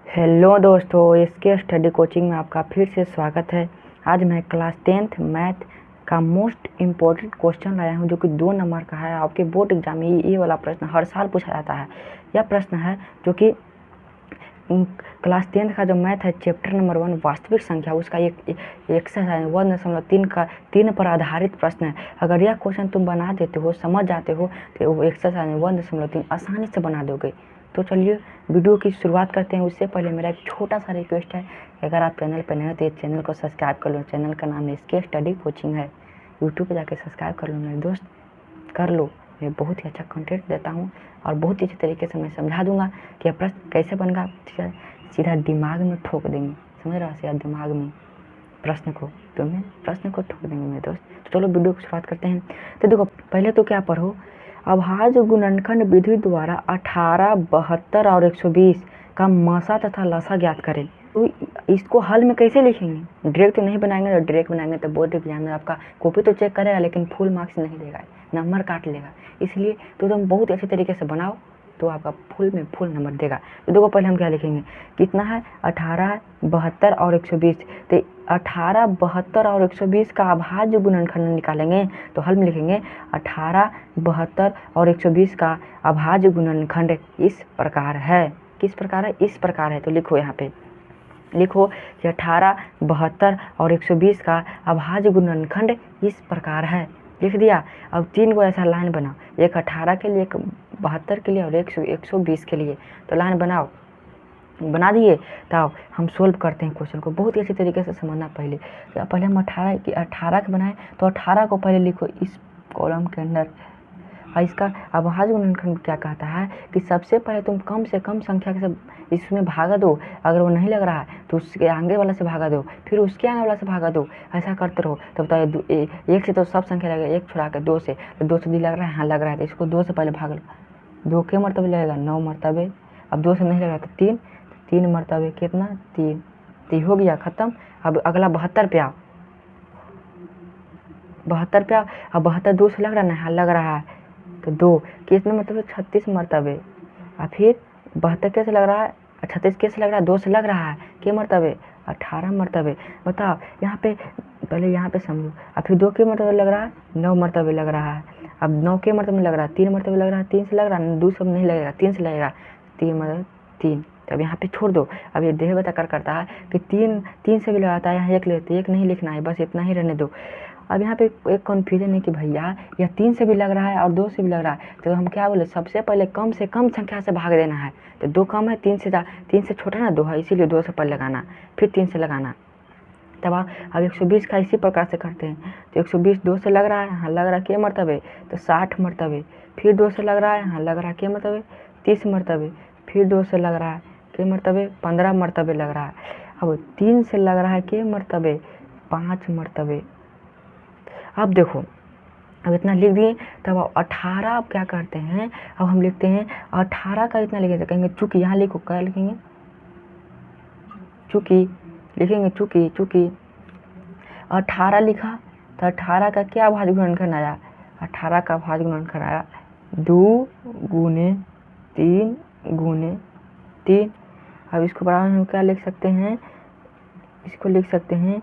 Hello दोस्तों, इसके study coaching में आपका फिर से स्वागत है। आज मैं क्लास 10th मैथ का मोस्ट इम्पोर्टेंट क्वेश्चन लाया हूं जो कि 2 नंबर का है। आपके बोर्ड एग्जाम में ये वाला प्रश्न हर साल पूछा जाता है। यह प्रश्न है जो कि क्लास 10th का जो मैथ है चैप्टर नंबर 1 वास्तविक संख्या, उसका एक एक्सरसाइज 1.3 का 3 पर आधारित प्रश्न है। अगर यह क्वेश्चन तुम बना देते हो, समझ जाते हो, तो वो एक्सरसाइज 1.3 आसानी से बना दोगे। तो चलिए वीडियो की शुरुआत करते हैं। उससे पहले मेरा एक छोटा सा रिक्वेस्ट है, अगर आप चैनल पर नए हो तो इस चैनल को सब्सक्राइब कर लो। चैनल का नाम इसके स्टडी कोचिंग है। यूट्यूब पे जाके सब्सक्राइब कर लो मेरे दोस्त, कर लो। मैं बहुत ही अच्छा कंटेंट देता हूँ और बहुत ही अच्छे तरीके से मैं समझा दूंगा कि यह प्रश्न कैसे बनेगा। सीधा दिमाग में ठोक देंगे, समझ रहा, सीधा दिमाग में प्रश्न को ठोक देंगे मेरे दोस्त। तो चलो वीडियो की शुरुआत करते हैं। तो देखो, पहले तो क्या पढ़ो, अभाज्य गुणनखंड विधि द्वारा 18, 72 और 120 का मसा तथा लसा ज्ञात करें। तो इसको हल में कैसे लिखेंगे? डायरेक्ट तो नहीं बनाएंगे। तो डायरेक्ट बनाएंगे तो बोर्ड एग्जाम में आपका कॉपी तो चेक करेगा लेकिन फुल मार्क्स नहीं देगा, नंबर काट लेगा। इसलिए तो तुम बहुत अच्छे तरीके से बनाओ तो आपका फुल नंबर देगा। तो देखो, पहले हम क्या लिखेंगे, कितना है 18, 72 और 120। तो 18, 72 और 120 का अभाज्य गुणनखंड निकालेंगे तो हल में लिखेंगे 18, 72 और 120 का अभाज्य गुणनखंड इस प्रकार है। किस प्रकार है? इस प्रकार है। तो लिखो, यहाँ पे लिखो कि 18, 72 और 120 का अभाज्य गुणनखंड इस प्रकार है। लिख दिया। अब 3 को ऐसा लाइन बनाओ, एक 18 के लिए, एक 72 के लिए और एक 120 के लिए। तो लाइन बनाओ, बना दिए। तो हम सोल्व करते हैं क्वेश्चन को। बहुत ही अच्छी तरीके से समझना। पहले हम 18 के बनाए तो 18 को पहले लिखो इस कॉलम के अंदर। और इसका अभाज्य गुणनखंड क्या कहता है कि सबसे पहले तुम कम से कम संख्या के सब इसमें भागा दो। अगर वो नहीं लग रहा है तो उसके आगे वाला से भागा दो, फिर उसके आगे वाला से भागा दो। ऐसा करते रहो। तो बताइए, एक से तो सब संख्या लगेगा, एक छुड़ा के 2 से, तो 2 से लग रहा है, हाँ लग रहा है, तो इसको 2 से पहले भाग लो। 2 के मरतबे लगेगा 9 मरतबे। अब 2 से नहीं लग रहा तो 3 मरतबे कितना, 3। तो हो गया खत्म। अब अगला 72 पे आओ। 72 पे आओ। अब 72 2 से लग रहा है ना, हाँ लग रहा है, तो 2 कितने मरतबे, 36 मरतबे। और फिर 72 कैसे लग रहा है, 36 कैसे लग रहा है, 2 से लग रहा है, के मरतबे, 18 मरतबे। बताओ यहाँ पे, पहले यहाँ पे समझो। और फिर 2 के मरतबे लग रहा है, 9 मरतबे लग रहा है। अब 9 के मरतबे लग रहा है, 3 मरतबे लग रहा है, 3 से लग रहा है, 2 सब नहीं लगेगा, 3 से लगेगा, 3 मरतबे 3। तो अब यहाँ पे छोड़ दो। अब ये देह बता कर करता है कि 3 से भी लगाता है, यहाँ 1 लेते, 1 नहीं लिखना है, बस इतना ही रहने दो। अब यहाँ पे एक कन्फ्यूजन है कि भैया यह 3 से भी लग रहा है और 2 से भी लग रहा है, तो हम क्या बोले, सबसे पहले कम से कम संख्या से भाग देना है। तो 2 कम है, 3 से छोटा ना 2 है, इसीलिए 2 से पहले लगाना, फिर 3 से लगाना। तब अब 120 का इसी प्रकार से करते हैं। तो 120 2 से लग रहा है, हाँ लग रहा है, के मरतबे, तो 60 मरतबे। फिर 2 से लग रहा है, हाँ लग रहा है, के मरतबे, 30 मरतबे। फिर 2 से लग रहा है, के मरतबे, 15 मरतबे लग रहा है। अब 3 से लग रहा है, के मरतबे, 5 मरतबे। अब देखो, अब इतना लिख दिए। तब 18 अब क्या करते हैं, अब हम लिखते हैं 18 का इतना लिखेंगे, कहेंगे चूंकि, यहाँ लिखो, क्या लिखेंगे, चूंकि लिखेंगे, चूंकि 18 लिखा तो 18 का क्या भाज्य गुणनखंड आया, 18 का भाज्य गुणनखंड आया 2 गुने 3 गुने 3। अब इसको बराबर हम क्या लिख सकते हैं, इसको लिख सकते हैं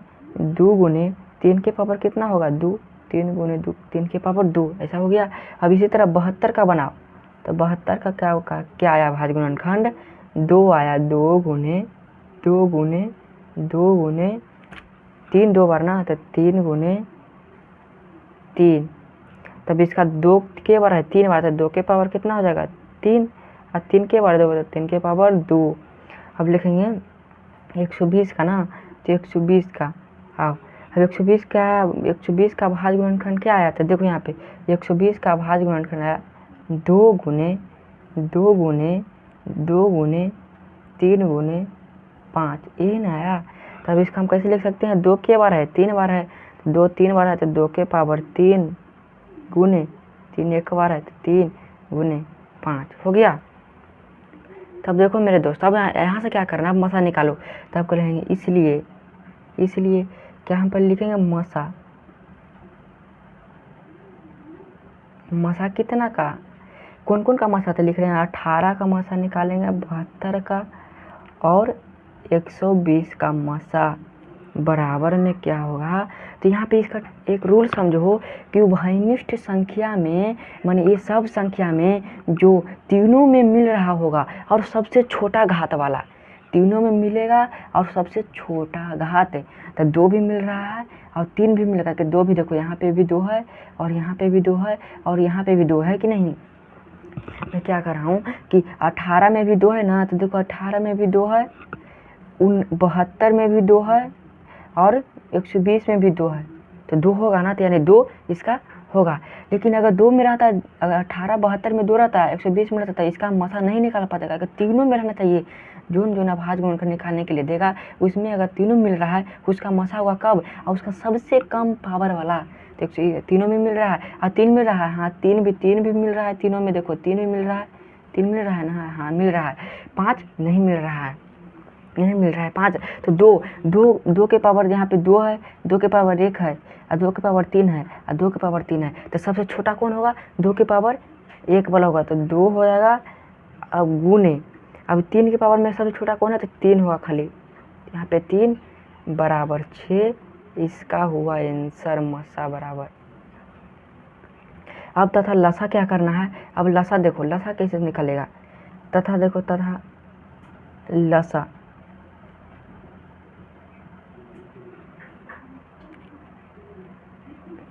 2 गुने 3 के पावर कितना होगा, 2, 3 गुने 2, 3 के पावर 2, ऐसा हो गया। अब इसी तरह 72 का बनाओ। तो 72 का क्या आया भाज्य गुणनखंड, 2 आया, 2 गुने 3, 2 बार ना, तो 3 गुने 3। तब इसका 2 के बार है, 3 बार, तो 2 के पावर कितना हो जाएगा, 3, और 3 के बार 2, 3 के पावर 2। अब लिखेंगे 120 का ना, तो 120 का, अब 120 का भाज्य गुणनखंड क्या आया था, देखो यहाँ पे 120 का भाज्य गुणनखंड आया 2 गुने 3 गुने 5, ये ना आया। तब इसका हम कैसे लिख सकते हैं, 2 के बार है, 3 बार है, 2 3 बार है, तो 2 के पावर 3 गुने 3 एक बार है, तो 3 गुने 5 हो गया। तब देखो मेरे दोस्त, अब यहाँ से क्या करना, अब मसा निकालो। तब कहेंगे इसलिए क्या हम पहले लिखेंगे, मसा कितना का, कौन कौन का मसा था लिख रहे हैं, 18 का मसा निकालेंगे, 72 का और 120 का मसा बराबर में क्या होगा। तो यहाँ पे इसका एक रूल समझो कि उभयनिष्ठ संख्या में माने ये सब संख्या में जो तीनों में मिल रहा होगा और सबसे छोटा घात वाला तीनों में मिलेगा और सबसे छोटा घात है। तो 2 भी मिल रहा है और 3 भी मिल रहा है। कि 2 भी देखो यहाँ पे भी 2 है और यहाँ पे भी 2 है और यहाँ पे भी 2 है कि नहीं। मैं क्या कर रहा हूँ कि 18 में भी 2 है ना, तो देखो 18 में भी 2 है, 72 में भी 2 है और 120 में भी 2 है। तो 2 होगा ना, तो यानी 2 इसका होगा। लेकिन अगर 2 में रहता है, अगर 18 72 में 2 रहता है, 120 में रहता है, इसका मसा नहीं निकाल पाता। अगर तीनों में रहना चाहिए, जो ना भाज्य गुणनखंड निकालने के लिए देगा उसमें अगर तीनों मिल रहा है उसका मसा होगा कब, और उसका सबसे कम पावर वाला। तो तीनों में मिल रहा है और 3 मिल रहा है, हाँ 3 भी मिल रहा है तीनों में। देखो 3 भी मिल रहा है, 3 मिल रहा है ना, हाँ मिल रहा है। 5 नहीं मिल रहा है, नहीं मिल रहा है 5। तो 2 के पावर यहाँ पे 2 है, 2 के पावर 1 है और 2 के पावर 3 है और 2 के पावर 3 है। तो सबसे छोटा कौन होगा, 2 के पावर 1 वाला होगा। तो 2 हो जाएगा। अब गुने, अब 3 के पावर में सबसे छोटा कौन है, तो 3 होगा खाली। यहाँ पे 3 बराबर 6, इसका हुआ आंसर मसा बराबर। अब तथा लसा क्या करना है। अब लसा देखो, लसा कैसे निकलेगा। तथा देखो, तथा लसा,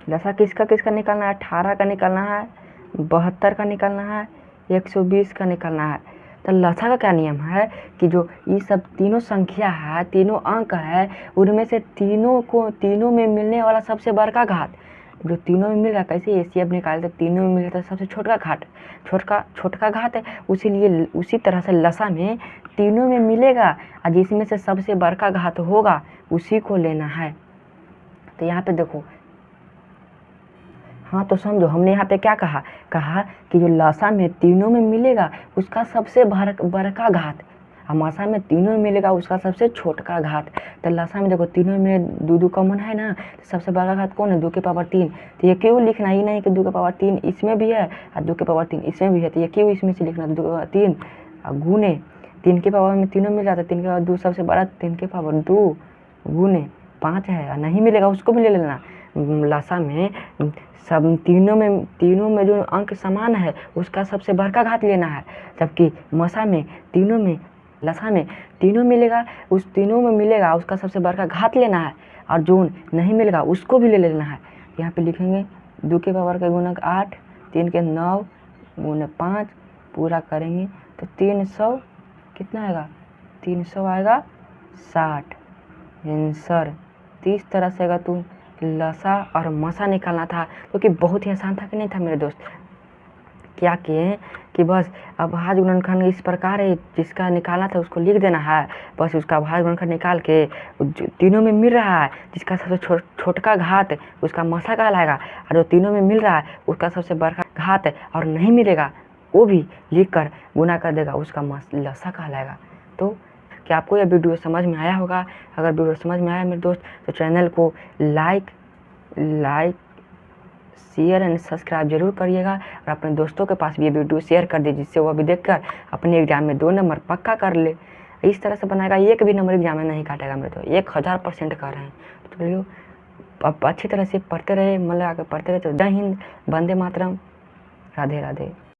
लसा किसका किसका निकालना है, 18 का निकालना है, 72 का निकालना है, 120 का निकालना है। तो लसा का क्या नियम है कि जो ये सब तीनों संख्या है, तीनों अंक है, उनमें से तीनों में मिलने वाला सबसे बड़का घात, जो तीनों में मिल रहा है, कैसे एसीएफ निकालते, तीनों में मिल रहा है सबसे छोटका घात है। इसीलिए उसी तरह से लसा में तीनों में मिलेगा और जिसमें से सबसे बड़का घात होगा उसी को लेना है। तो यहाँ पे देखो, हाँ तो समझो हमने यहाँ पे क्या कहा कि जो लसा में तीनों में मिलेगा उसका सबसे बड़का घात, और मसा में तीनों में मिलेगा उसका सबसे छोटका घात। तो लसा में देखो तीनों में 2 कॉमन है ना, तो सबसे बड़ा घात कौन है, 2 के पावर 3। तो ये क्यों लिखना ही नहीं कि 2 के पावर 3 इसमें भी है और 2 के पावर 3 इसमें भी है। तो ये क्यों इसमें से लिखना 2 के पावर 3 और गुने 3 के पावर में तीनों मिल जाता है, 3 के पावर 2 सबसे बड़ा, 3 के पावर 2 गुने 5 है और नहीं मिलेगा उसको भी ले लेना। लसा में सब तीनों में जो अंक समान है उसका सबसे बड़का घात लेना है, जबकि मसा में लसा में तीनों मिलेगा, उस तीनों में मिलेगा उसका सबसे बड़का घात लेना है, और जो नहीं मिलेगा उसको भी ले लेना है। यहाँ पे लिखेंगे 2 के पावर का गुणक 8, 3 के 9 गुने 5 पूरा करेंगे तो 300 कितना आएगा, 300 आएगा 60 आंसर। तो इस तरह से अगर तुम लसा और मसा निकालना था, क्योंकि बहुत ही आसान था कि नहीं था मेरे दोस्त। क्या किए कि बस अब भाज्य गुणनखंड इस प्रकार है, जिसका निकालना था उसको लिख देना है, बस उसका भाज्य गुणनखंड निकाल के तीनों में मिल रहा है जिसका सबसे छोटका घात उसका मसा कहलाएगा, और जो तीनों में मिल रहा है उसका सबसे बड़का घात और नहीं मिलेगा वो भी लिख कर गुना कर देगा, उसका लसा कहलाएगा। तो क्या आपको यह वीडियो समझ में आया होगा। अगर वीडियो समझ में आया मेरे दोस्त तो चैनल को लाइक शेयर एंड सब्सक्राइब जरूर करिएगा, और अपने दोस्तों के पास भी ये वीडियो शेयर कर दीजिए, जिससे वो भी देखकर अपने एग्जाम में 2 नंबर पक्का कर ले। इस तरह से बनाएगा, एक भी नंबर एग्जाम में नहीं काटेगा मेरे तो, 1000% कर रहे हैं। तो चलिए अब अच्छी तरह से पढ़ते रहे, मन लगा कर पढ़ते रहे। तो जय हिंद, वंदे मातरम, राधे राधे।